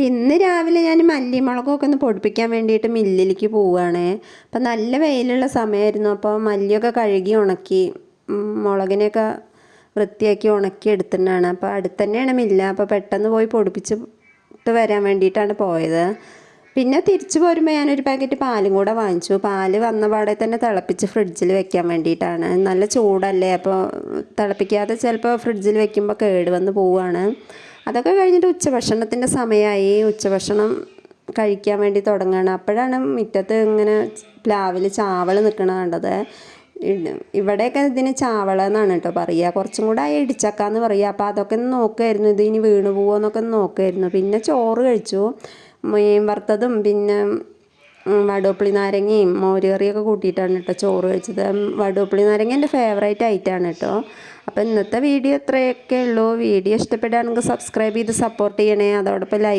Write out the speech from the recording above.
ഇന്ന് രാവിലെ ഞാൻ മല്ലിമുളകൊക്കെ ഒന്ന് പൊടിപ്പിക്കാൻ വേണ്ടിയിട്ട് മില്ലിലേക്ക് പോവുകയാണ്. അപ്പം നല്ല വെയിലുള്ള സമയമായിരുന്നു. അപ്പോൾ മല്ലിയൊക്കെ കഴുകി ഉണക്കി മുളകിനെയൊക്കെ വൃത്തിയാക്കി ഉണക്കി എടുത്തിട്ടാണ്. അപ്പോൾ അടുത്ത് തന്നെയാണ് മില്ല്. അപ്പോൾ പെട്ടെന്ന് പോയി പൊടിപ്പിച്ചിട്ട് വരാൻ വേണ്ടിയിട്ടാണ് പോയത്. പിന്നെ തിരിച്ചു പോരുമ്പോൾ ഞാനൊരു പാക്കറ്റ് പാലും കൂടെ വാങ്ങിച്ചു. പാല് വന്ന പാടെ തന്നെ തിളപ്പിച്ച് ഫ്രിഡ്ജിൽ വെക്കാൻ വേണ്ടിയിട്ടാണ്. നല്ല ചൂടല്ലേ, അപ്പോൾ തിളപ്പിക്കാതെ ചിലപ്പോൾ ഫ്രിഡ്ജിൽ വെക്കുമ്പോൾ കേട് വന്ന് പോവുകയാണ്. അതൊക്കെ കഴിഞ്ഞിട്ട് ഉച്ചഭക്ഷണത്തിൻ്റെ സമയമായി. ഉച്ചഭക്ഷണം കഴിക്കാൻ വേണ്ടി തുടങ്ങുകയാണ്. അപ്പോഴാണ് മുറ്റത്ത് ഇങ്ങനെ പ്ലാവിൽ ചാവൽ നിൽക്കണ കണ്ടത്. ഇവിടെയൊക്കെ ഇതിന് ചാവള എന്നാണ് കേട്ടോ പറയുക. കുറച്ചും കൂടെ ആയി ഇടിച്ചക്ക എന്ന് പറയുക. അപ്പോൾ അതൊക്കെ ഒന്ന് നോക്കുമായിരുന്നു, ഇത് ഇനി വീണ് പോവുമോ എന്നൊക്കെ ഒന്ന് നോക്കുമായിരുന്നു. പിന്നെ ചോറ് കഴിച്ചു. മീൻ വറുത്തതും പിന്നെ വടുവപ്പുളി നാരങ്ങയും മോരുകറിയൊക്കെ കൂട്ടിയിട്ടാണ് കേട്ടോ ചോറ് കഴിച്ചത്. വടുവപ്പുളി നാരങ്ങ എൻ്റെ ഫേവറേറ്റ് ആയിട്ടാണ് കേട്ടോ. അപ്പോൾ ഇന്നത്തെ വീഡിയോ ഇത്രയൊക്കെ ഉള്ളൂ. വീഡിയോ ഇഷ്ടപ്പെടുകയാണെങ്കിൽ സബ്സ്ക്രൈബ് ചെയ്ത് സപ്പോർട്ട് ചെയ്യണേ. അതോടൊപ്പം ലൈക്ക്